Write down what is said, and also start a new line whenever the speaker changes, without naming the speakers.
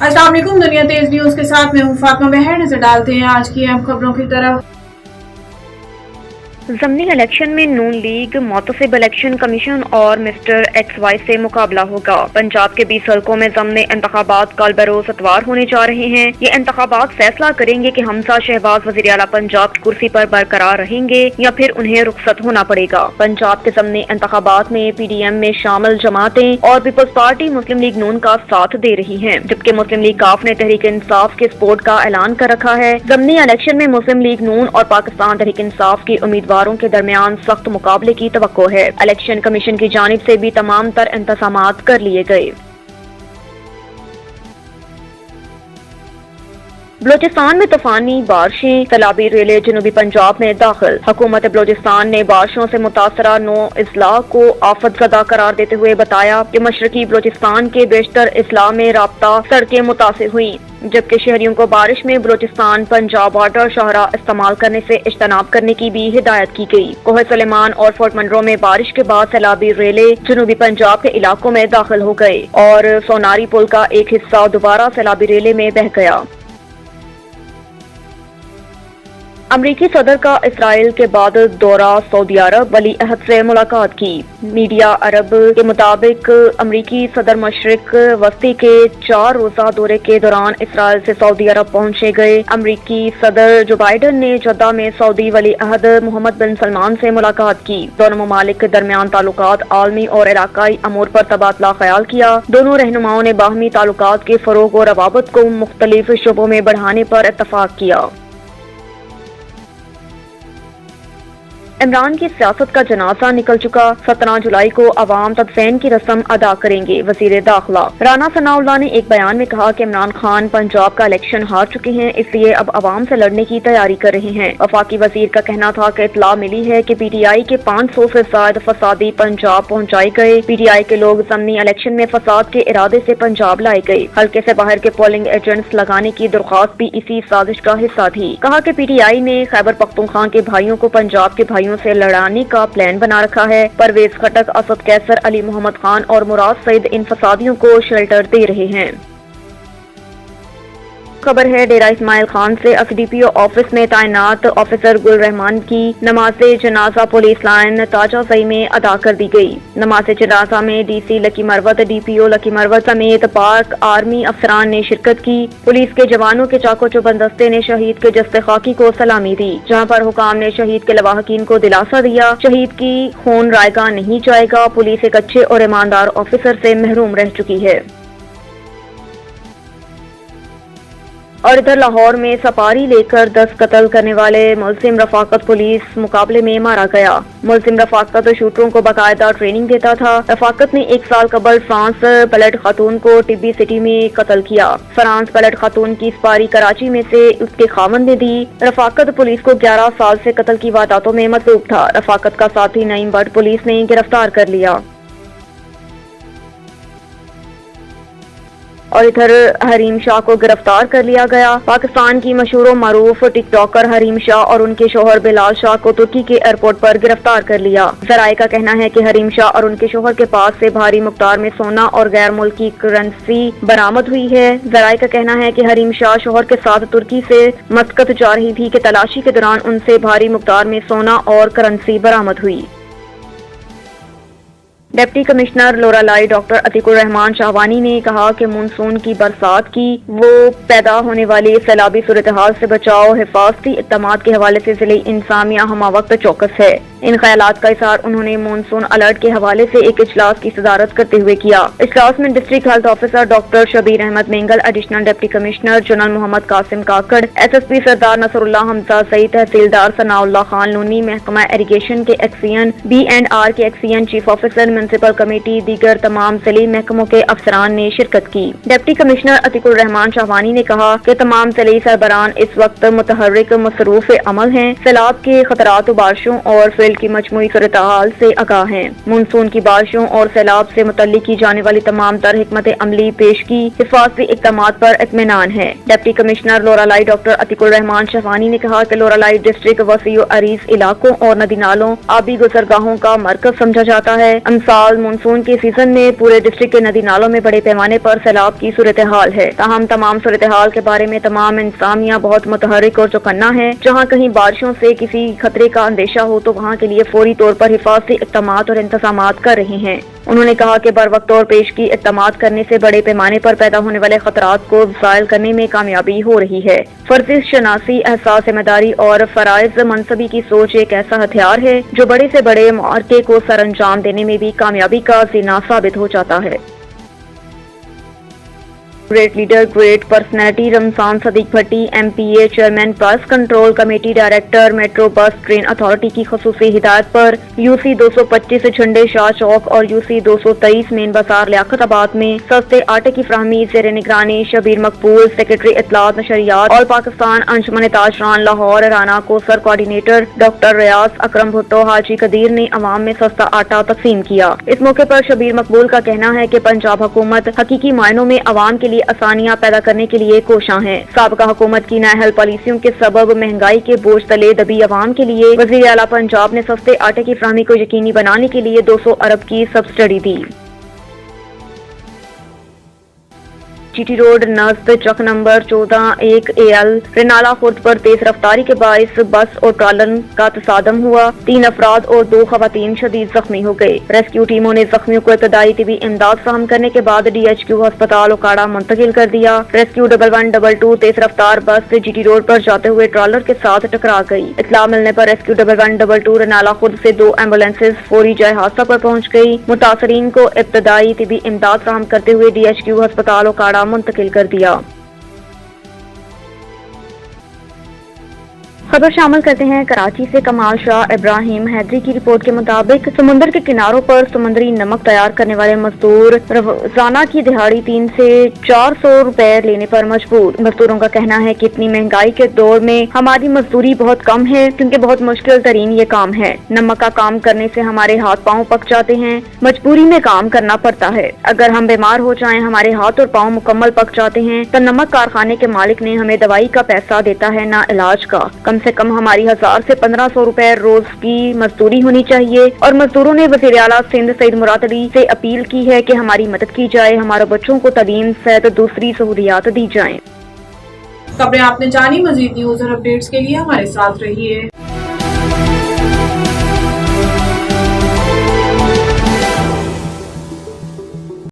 अस्सलाम वालेकुम। दुनिया तेज न्यूज के साथ मैं हूँ फातिमा बहर। नजर डालते हैं आज की अहम खबरों की तरफ।
ज़मनी इलेक्शन में नून लीग, मोतसिब इलेक्शन कमीशन और मिस्टर XY से मुकाबला होगा। पंजाब के 20 हलकों में ज़मनी इंतखाबात कल बरोज़ इतवार होने जा रहे हैं। ये इंतखाबात फैसला करेंगे कि हमजा शहबाज वज़ीर आला पंजाब की कुर्सी पर बरकरार रहेंगे या फिर उन्हें रुखसत होना पड़ेगा। पंजाब के ज़मनी इंतखाबात में PDM में शामिल जमातें और पीपल्स पार्टी मुस्लिम लीग नून का साथ दे रही है, जबकि मुस्लिम लीग काफ ने तहरीक इंसाफ के सपोर्ट का ऐलान कर रखा है। ज़मनी इलेक्शन में मुस्लिम लीग नून और पाकिस्तान तहरीक इंसाफ की उम्मीदवारों के दरमियान सख्त मुकाबले की तवक्को है। इलेक्शन कमीशन की जानिब से भी तमाम तर इंतजामात कर लिए गए। बलोचिस्तान में तूफानी बारिशें, सैलाबी रेले जनूबी पंजाब में दाखिल। हुकूमत बलोचिस्तान ने बारिशों से मुतासरा 9 अजला को आफतज़दा करार देते हुए बताया कि मशरकी बलोचिस्तान के बेशतर अजला में राब्ता सड़कें मुतासिर हुई, जबकि शहरियों को बारिश में बलोचिस्तान पंजाब वाटर शाहरा इस्तेमाल करने से इज्तनाब करने की भी हिदायत की गई। कोहे सुलेमान और फोर्ट मंरो में बारिश के बाद सैलाबी रेले जनूबी पंजाब के इलाकों में दाखिल हो गए और सोनारी पुल का एक हिस्सा दोबारा सैलाबी रेले में बह गया। अमरीकी सदर का इसराइल के बाद दौरा, सऊदी अरब वली अहद से मुलाकात की। मीडिया अरब के मुताबिक अमरीकी सदर मशरिक वस्ती के 4 रोज़ा दौरे के दौरान इसराइल से सऊदी अरब पहुंचे गए। अमरीकी सदर जो बाइडन ने जद्दा में सऊदी वली अहद मोहम्मद बिन सलमान से मुलाकात की। दोनों ममालिक के दरमियान ताल्लुकात, आलमी और इलाकाई अमूर पर तबादला ख्याल किया। दोनों रहनुमाओं ने बाहमी ताल्लुकात के फरोग और रवाबत को मुख्तलिफ शोबों में बढ़ाने पर इत्तफाक किया। इमरान की सियासत का जनाजा निकल चुका, 17 जुलाई को अवाम तदफीन की रस्म अदा करेंगे। वजीर दाखिला राना सनाउल्लाह ने एक बयान में कहा कि इमरान खान पंजाब का इलेक्शन हार चुके हैं, इसलिए अब अवाम से लड़ने की तैयारी कर रहे हैं। वफाकी वजीर का कहना था कि इतला मिली है कि PTI के 500 से ज्यादा फसादी पंजाब पहुँचाए गए। PTI के लोग ज़मनी इलेक्शन में फसाद के इरादे से पंजाब लाए गए। हल्के से बाहर के पोलिंग एजेंट्स लगाने की दरख्वास्त भी इसी साजिश का हिस्सा थी। कहा कि PTI ने खैबर पख्तूनख्वा के भाइयों को पंजाब के भाइयों से लड़ाने का प्लान बना रखा है। परवेज खटक, असद कैसर, अली मोहम्मद खान और मुराद सईद इन फसादियों को शेल्टर दे रहे हैं। खबर है डेरा इस्माइल खान से SDPO ऑफिस में तैनात ऑफिसर गुल रहमान की नमाज जनाजा पुलिस लाइन ताजा सई में अदा कर दी गई। नमाज जनाजा में DC lucky Marwat, DPO lucky Marwat समेत पाक आर्मी अफसरान ने शिरकत की। पुलिस के जवानों के चाको चौबंद दस्ते ने शहीद के जस्ते खाकी को सलामी दी, जहाँ पर हुकाम ने शहीद के लवाहकीन को दिलासा दिया। शहीद की खून रायगा नहीं जाएगा। पुलिस एक अच्छे और ईमानदार ऑफिसर से महरूम रह चुकी है। और इधर लाहौर में सपारी लेकर 10 कत्ल करने वाले मुलजिम रफाकत पुलिस मुकाबले में मारा गया। मुलजिम रफाकत शूटरों को बाकायदा ट्रेनिंग देता था। रफाकत ने 1 साल कबल फ्रांस पलट खातून को टिब्बी सिटी में कत्ल किया। फ्रांस पलट खातून की सपारी कराची में से उसके खावंद ने दी। रफाकत पुलिस को 11 साल से कत्ल की वारदातों में मतलूब था। रफाकत का साथी नईम भट्ट पुलिस ने गिरफ्तार कर लिया। और इधर हरीम शाह को गिरफ्तार कर लिया गया। पाकिस्तान की मशहूर और मारूफ टिकटॉकर हरीम शाह और उनके शोहर बिलाल शाह को तुर्की के एयरपोर्ट पर गिरफ्तार कर लिया। जराये का कहना है कि हरीम शाह और उनके शोहर के पास से भारी मिक़दार में सोना और गैर मुल्की करेंसी बरामद हुई है। जराये का कहना है कि हरीम शाह शोहर के साथ तुर्की से मस्कत जा रही थी कि तलाशी के दौरान उनसे भारी मिक़दार में सोना और करेंसी बरामद हुई। Deputy commissioner Loralai doctor Atiqur Rahman Shahwani ने कहा कि मानसून की बरसात की वो पैदा होने वाली सैलाबी सूरत-ए-हाल से बचाव हिफाजती इक़दामात के हवाले से ज़िले इंतज़ामिया हमा वक्त चौकस है। इन ख्यालात का इज़हार उन्होंने मानसून अलर्ट के हवाले से एक इजलास की सदारत करते हुए किया। इजलास में district health officer doctor Shabir Ahmed Mengal, additional deputy commissioner general Mohammad Qasim Kakar, SSP Sardar Nasrullah Hamza Saeed, tehsildar Sanaullah Khan Luni, महकमा इरिगेशन के एक्सियन, B&R के XEN chief officer, municipal committee, दीगर तमाम ज़िली महकमों के अफसरान ने शिरकत की। डिप्टी कमिश्नर अतीकुर रहमान शाहवानी ने कहा कि तमाम ज़िली सरबराहान इस वक्त मुतहर्रिक मसरूफ अमल हैं। सैलाब के खतरात, बारिशों और وسائل کی مجموعی صورتحال سے آگاہ ہیں۔ مانسون کی بارشوں اور سیلاب سے متعلق کی جانے والی تمام تر حکمت عملی پیش کی حفاظتی اقدامات پر اطمینان ہے۔ Deputy commissioner Loralai doctor Atiq Ur-Rahman Shahwani نے کہا کہ لورالائی ڈسٹرکٹ وسیع و عریض علاقوں اور ندی نالوں آبی گزرگاہوں کا مرکز سمجھا جاتا ہے۔ امسال مانسون کے سیزن میں پورے ڈسٹرکٹ کے ندی نالوں میں بڑے پیمانے پر سیلاب کی صورتحال ہے، تاہم تمام صورتحال کے بارے میں تمام انتظامیہ بہت متحرک اور چوکنا ہے۔ جہاں کہیں بارشوں سے کسی خطرے کا اندیشہ ہو تو وہاں کے لیے فوری طور پر حفاظتی اقدامات اور انتظامات کر رہے ہیں۔ انہوں نے کہا کہ بروقت اور پیش کی اقدامات کرنے سے بڑے پیمانے پر پیدا ہونے والے خطرات کو زائل کرنے میں کامیابی ہو رہی ہے۔ فرض شناسی، احساس ذمہ داری اور فرائض منصبی کی سوچ ایک ایسا ہتھیار ہے جو بڑے سے بڑے معرکے کو سر انجام دینے میں بھی کامیابی کا زینہ ثابت ہو جاتا ہے۔ گریٹ لیڈر گریٹ پرسنالٹی رمضان صدیق بھٹی ایم پی اے چیئرمین بس control committee director metro bus train authority کی خصوصی ہدایت پر یو سی 225 جھنڈے شاہ چوک اور یو سی 223 مین بازار لیاقت آباد میں سستے آٹے کی فراہمی زیر نگرانی شبیر مقبول سیکرٹری اطلاعات نشریات اور پاکستان انجمن تاجران لاہور رانا کوثر کوآرڈینیٹر ڈاکٹر ریاض اکرم بھٹو حاجی قدیر نے عوام میں سستا آٹا تقسیم کیا۔ اس موقع پر شبیر مقبول کا کہنا ہے کہ پنجاب حکومت حقیقی معنوں میں عوام کے لیے آسانیاں پیدا کرنے کے لیے کوشاں ہیں۔ سابقہ حکومت کی نااہل پالیسیوں کے سبب مہنگائی کے بوجھ تلے دبی عوام کے لیے وزیر اعلیٰ پنجاب نے سستے آٹے کی فراہمی کو یقینی بنانے کے لیے 200 ارب کی سبسڈی دی۔ جی ٹی روڈ نزد چک نمبر 14-1 AL رنالہ خرد پر تیز رفتاری کے باعث بس اور ٹرالر کا تصادم ہوا، 3 افراد اور 2 خواتین شدید زخمی ہو گئے۔ ریسکیو ٹیموں نے زخمیوں کو ابتدائی طبی امداد فراہم کرنے کے بعد DHQ ہسپتال اوکاڑا منتقل کر دیا۔ ریسکیو 1122 تیز رفتار بس جی ٹی روڈ پر جاتے ہوئے ٹرالر کے ساتھ ٹکرا گئی۔ اطلاع ملنے پر ریسکیو 1122 رنالہ خرد سے 2 ایمبولینسز فوری جائے حادثہ پر پہنچ گئی۔ متاثرین کو ابتدائی طبی امداد فراہم کرتے ہوئے DHQ ہسپتال اوکاڑا منتقل کر دیا۔ خبر شامل کرتے ہیں کراچی سے۔ کمال شاہ ابراہیم حیدری کی رپورٹ کے مطابق سمندر کے کناروں پر سمندری نمک تیار کرنے والے مزدور روزانہ کی دہاڑی 300 سے 400 روپے لینے پر مجبور۔ مزدوروں کا کہنا ہے کہ اتنی مہنگائی کے دور میں ہماری مزدوری بہت کم ہے کیونکہ بہت مشکل ترین یہ کام ہے۔ نمک کا کام کرنے سے ہمارے ہاتھ پاؤں پک جاتے ہیں، مجبوری میں کام کرنا پڑتا ہے۔ اگر ہم بیمار ہو جائیں، ہمارے ہاتھ اور پاؤں مکمل پک جاتے ہیں تو نمک کارخانے کے مالک نے ہمیں دوائی کا پیسہ دیتا ہے، نہ علاج کا۔ کم سے کم ہماری 1000 سے 1500 روپے روز کی مزدوری ہونی چاہیے۔ اور مزدوروں نے وزیر اعلیٰ سندھ سعید مراد علی سے اپیل کی ہے کہ ہماری مدد کی جائے، ہمارے بچوں کو تعلیم صحت دوسری سہولیات دی جائیں۔
خبریں آپ نے جانی، مزید نیوز اور اپڈیٹس کے لیے ہمارے ساتھ رہیے۔